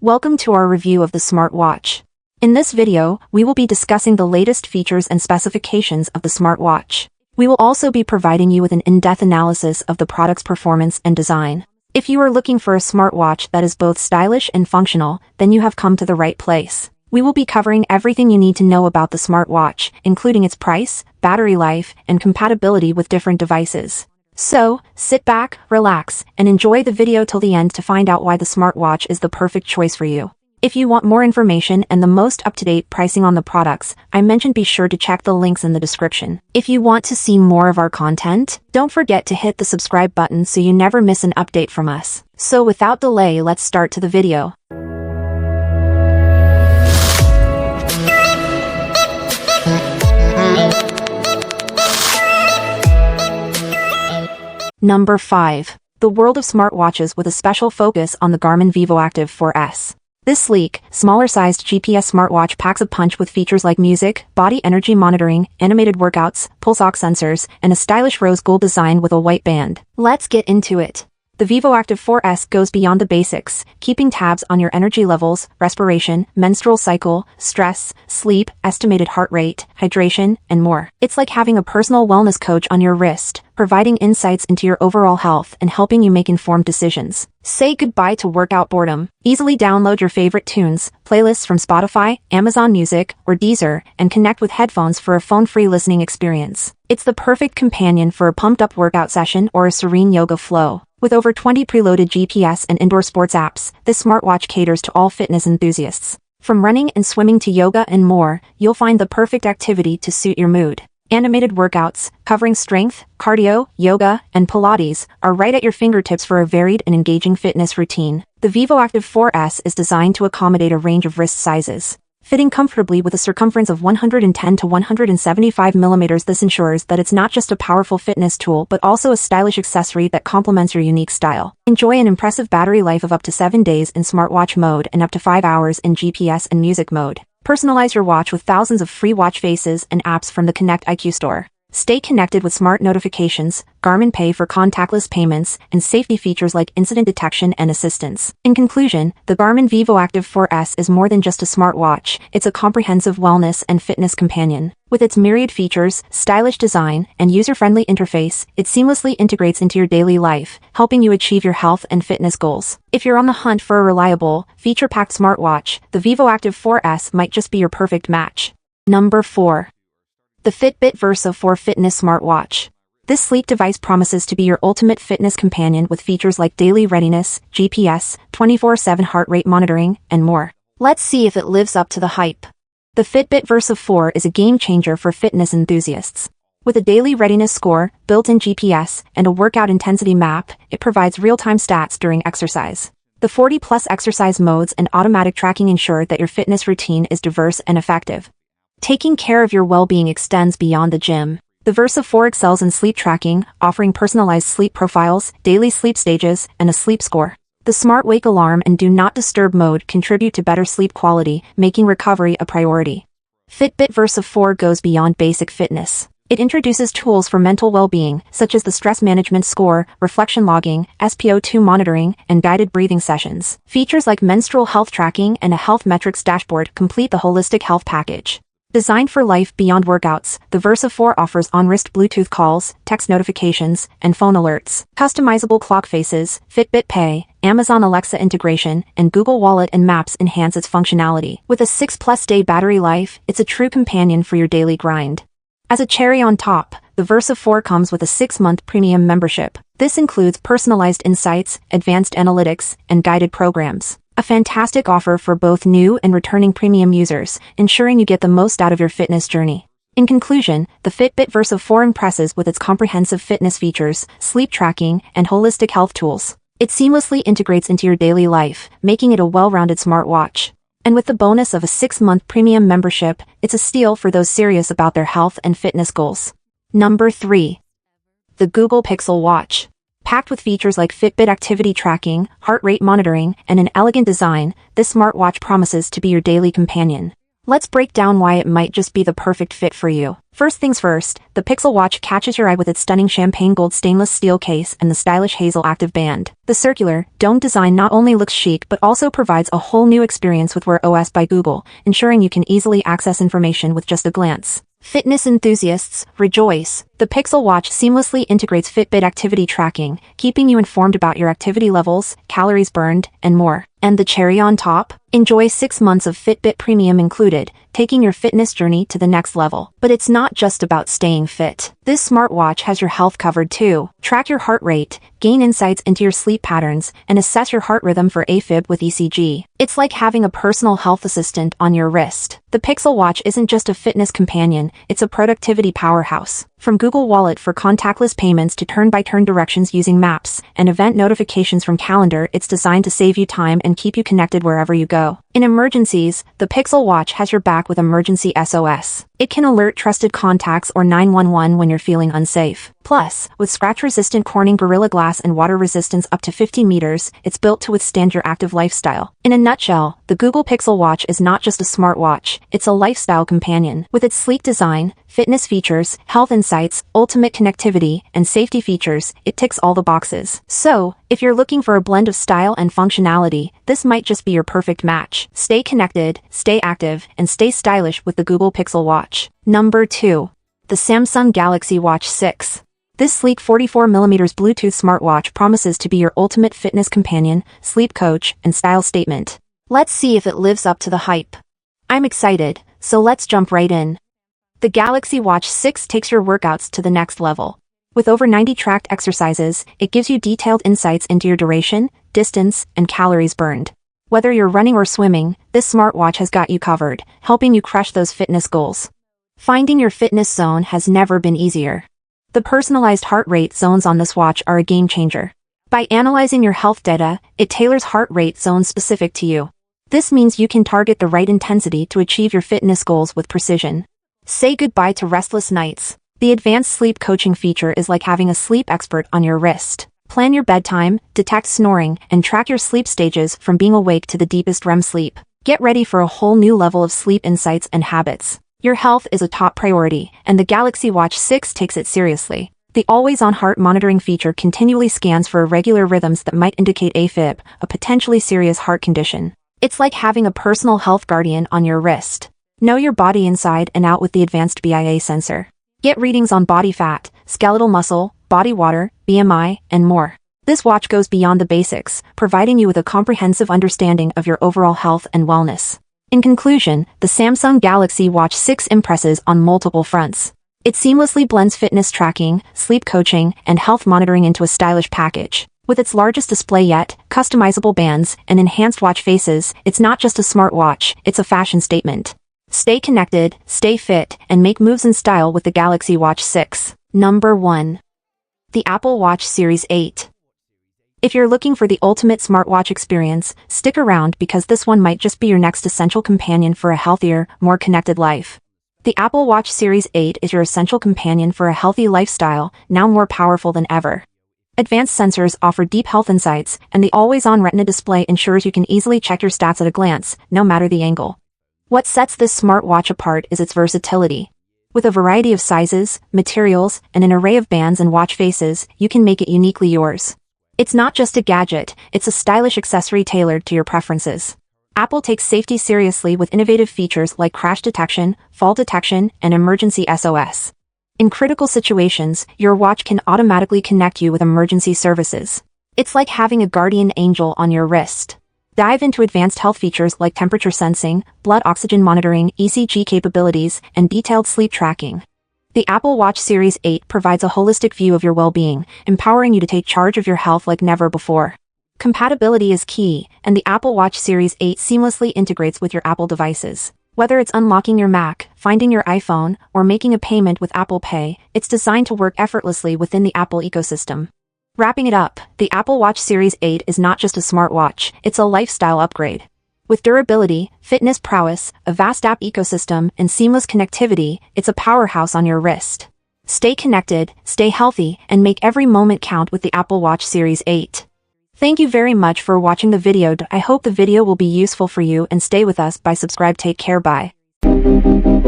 Welcome to our review of the smartwatch. In this video, we will be discussing the latest features and specifications of the smartwatch. We will also be providing you with an in-depth analysis of the product's performance and design. If you are looking for a smartwatch that is both stylish and functional, then you have come to the right place. We will be covering everything you need to know about the smartwatch, including its price, battery life, and compatibility with different devices. So, sit back, relax, and enjoy the video till the end to find out why the smartwatch is the perfect choice for you. If you want more information and the most up-to-date pricing on the products I mentioned, be sure to check the links in the description. If you want to see more of our content, don't forget to hit the subscribe button so you never miss an update from us. So without delay, let's start to the video. Number 5. The world of smartwatches with a special focus on the Garmin vivoactive 4S. This sleek, smaller-sized GPS smartwatch packs a punch with features like music, body energy monitoring, animated workouts, pulse ox sensors, and a stylish rose gold design with a white band. Let's get into it. The vivoactive 4S goes beyond the basics, keeping tabs on your energy levels, respiration, menstrual cycle, stress, sleep, estimated heart rate, hydration, and more. It's like having a personal wellness coach on your wrist, providing insights into your overall health and helping you make informed decisions. Say goodbye to workout boredom. Easily download your favorite tunes, playlists from Spotify, Amazon Music, or Deezer, and connect with headphones for a phone-free listening experience. It's the perfect companion for a pumped-up workout session or a serene yoga flow. With over 20 preloaded GPS and indoor sports apps, this smartwatch caters to all fitness enthusiasts. From running and swimming to yoga and more, you'll find the perfect activity to suit your mood. Animated workouts, covering strength, cardio, yoga, and Pilates, are right at your fingertips for a varied and engaging fitness routine. The vivoactive 4S is designed to accommodate a range of wrist sizes. Fitting comfortably with a circumference of 110 to 175 millimeters, this ensures that it's not just a powerful fitness tool but also a stylish accessory that complements your unique style. Enjoy an impressive battery life of up to 7 days in smartwatch mode and up to 5 hours in GPS and music mode. Personalize your watch with thousands of free watch faces and apps from the Connect IQ store. Stay connected with smart notifications, Garmin Pay for contactless payments, and safety features like incident detection and assistance. In conclusion, the Garmin vivoactive 4S is more than just a smartwatch, it's a comprehensive wellness and fitness companion. With its myriad features, stylish design, and user-friendly interface, it seamlessly integrates into your daily life, helping you achieve your health and fitness goals. If you're on the hunt for a reliable, feature-packed smartwatch, the vivoactive 4S might just be your perfect match. Number 4. The Fitbit Versa 4 Fitness Smartwatch. This sleek device promises to be your ultimate fitness companion with features like daily readiness, GPS, 24/7 heart rate monitoring, and more. Let's see if it lives up to the hype. The Fitbit Versa 4 is a game-changer for fitness enthusiasts. With a daily readiness score, built-in GPS, and a workout intensity map, it provides real-time stats during exercise. The 40-plus exercise modes and automatic tracking ensure that your fitness routine is diverse and effective. Taking care of your well-being extends beyond the gym. The Versa 4 excels in sleep tracking, offering personalized sleep profiles, daily sleep stages, and a sleep score. The Smart Wake Alarm and Do Not Disturb mode contribute to better sleep quality, making recovery a priority. Fitbit Versa 4 goes beyond basic fitness. It introduces tools for mental well-being, such as the stress management score, reflection logging, SpO2 monitoring, and guided breathing sessions. Features like menstrual health tracking and a health metrics dashboard complete the holistic health package. Designed for life beyond workouts, the Versa 4 offers on-wrist Bluetooth calls, text notifications, and phone alerts. Customizable clock faces, Fitbit Pay, Amazon Alexa integration, and Google Wallet and Maps enhance its functionality. With a 6+ day battery life, it's a true companion for your daily grind. As a cherry on top, the Versa 4 comes with a 6-month premium membership. This includes personalized insights, advanced analytics, and guided programs. A fantastic offer for both new and returning premium users, ensuring you get the most out of your fitness journey. In conclusion, the Fitbit Versa 4 impresses with its comprehensive fitness features, sleep tracking, and holistic health tools. It seamlessly integrates into your daily life, making it a well-rounded smartwatch. And with the bonus of a 6-month premium membership, it's a steal for those serious about their health and fitness goals. Number 3. The Google Pixel Watch. Packed with features like Fitbit activity tracking, heart rate monitoring, and an elegant design, this smartwatch promises to be your daily companion. Let's break down why it might just be the perfect fit for you. First things first, the Pixel Watch catches your eye with its stunning champagne gold stainless steel case and the stylish hazel active band. The circular, domed design not only looks chic but also provides a whole new experience with Wear OS by Google, ensuring you can easily access information with just a glance. Fitness enthusiasts, rejoice! The Pixel Watch seamlessly integrates Fitbit activity tracking, keeping you informed about your activity levels, calories burned, and more. And the cherry on top? Enjoy 6 months of Fitbit Premium included, taking your fitness journey to the next level. But it's not just about staying fit. This smartwatch has your health covered too. Track your heart rate, gain insights into your sleep patterns, and assess your heart rhythm for AFib with ECG. It's like having a personal health assistant on your wrist. The Pixel Watch isn't just a fitness companion, it's a productivity powerhouse. From Google Wallet for contactless payments to turn-by-turn directions using maps and event notifications from Calendar, it's designed to save you time and keep you connected wherever you go. In emergencies, the Pixel Watch has your back with Emergency SOS. It can alert trusted contacts or 911 when you're feeling unsafe. Plus, with scratch-resistant Corning Gorilla Glass and water resistance up to 50 meters, it's built to withstand your active lifestyle. In a nutshell, the Google Pixel Watch is not just a smartwatch, it's a lifestyle companion. With its sleek design, fitness features, health insights, ultimate connectivity, and safety features, it ticks all the boxes. So, if you're looking for a blend of style and functionality, this might just be your perfect match. Stay connected, stay active, and stay stylish with the Google Pixel Watch. Number 2. The Samsung Galaxy Watch 6. This sleek 44mm Bluetooth smartwatch promises to be your ultimate fitness companion, sleep coach, and style statement. Let's see if it lives up to the hype. I'm excited, so let's jump right in. The Galaxy Watch 6 takes your workouts to the next level. With over 90 tracked exercises, it gives you detailed insights into your duration, distance, and calories burned. Whether you're running or swimming, this smartwatch has got you covered, helping you crush those fitness goals. Finding your fitness zone has never been easier. The personalized heart rate zones on this watch are a game changer. By analyzing your health data, it tailors heart rate zones specific to you. This means you can target the right intensity to achieve your fitness goals with precision. Say goodbye to restless nights. The advanced sleep coaching feature is like having a sleep expert on your wrist. Plan your bedtime, detect snoring, and track your sleep stages from being awake to the deepest REM sleep. Get ready for a whole new level of sleep insights and habits. Your health is a top priority, and the Galaxy Watch 6 takes it seriously. The always-on heart monitoring feature continually scans for irregular rhythms that might indicate AFib, a potentially serious heart condition. It's like having a personal health guardian on your wrist. Know your body inside and out with the advanced BIA sensor. Get readings on body fat, skeletal muscle, body water, BMI, and more. This watch goes beyond the basics, providing you with a comprehensive understanding of your overall health and wellness. In conclusion, the Samsung Galaxy Watch 6 impresses on multiple fronts. It seamlessly blends fitness tracking, sleep coaching, and health monitoring into a stylish package. With its largest display yet, customizable bands, and enhanced watch faces, it's not just a smartwatch, it's a fashion statement. Stay connected, stay fit, and make moves in style with the Galaxy Watch 6. Number 1. The Apple Watch Series 8. If you're looking for the ultimate smartwatch experience, stick around because this one might just be your next essential companion for a healthier, more connected life. The Apple Watch Series 8 is your essential companion for a healthy lifestyle, now more powerful than ever. Advanced sensors offer deep health insights, and the always-on Retina display ensures you can easily check your stats at a glance, no matter the angle. What sets this smartwatch apart is its versatility. With a variety of sizes, materials, and an array of bands and watch faces, you can make it uniquely yours. It's not just a gadget, it's a stylish accessory tailored to your preferences. Apple takes safety seriously with innovative features like crash detection, fall detection, and emergency SOS. In critical situations, your watch can automatically connect you with emergency services. It's like having a guardian angel on your wrist. Dive into advanced health features like temperature sensing, blood oxygen monitoring, ECG capabilities, and detailed sleep tracking. The Apple Watch Series 8 provides a holistic view of your well-being, empowering you to take charge of your health like never before. Compatibility is key, and the Apple Watch Series 8 seamlessly integrates with your Apple devices. Whether it's unlocking your Mac, finding your iPhone, or making a payment with Apple Pay, it's designed to work effortlessly within the Apple ecosystem. Wrapping it up, the Apple Watch Series 8 is not just a smartwatch, it's a lifestyle upgrade. With durability, fitness prowess, a vast app ecosystem, and seamless connectivity, it's a powerhouse on your wrist. Stay connected, stay healthy, and make every moment count with the Apple Watch Series 8. Thank you very much for watching the video. I hope the video will be useful for you and stay with us by subscribe. Take care. Bye. you.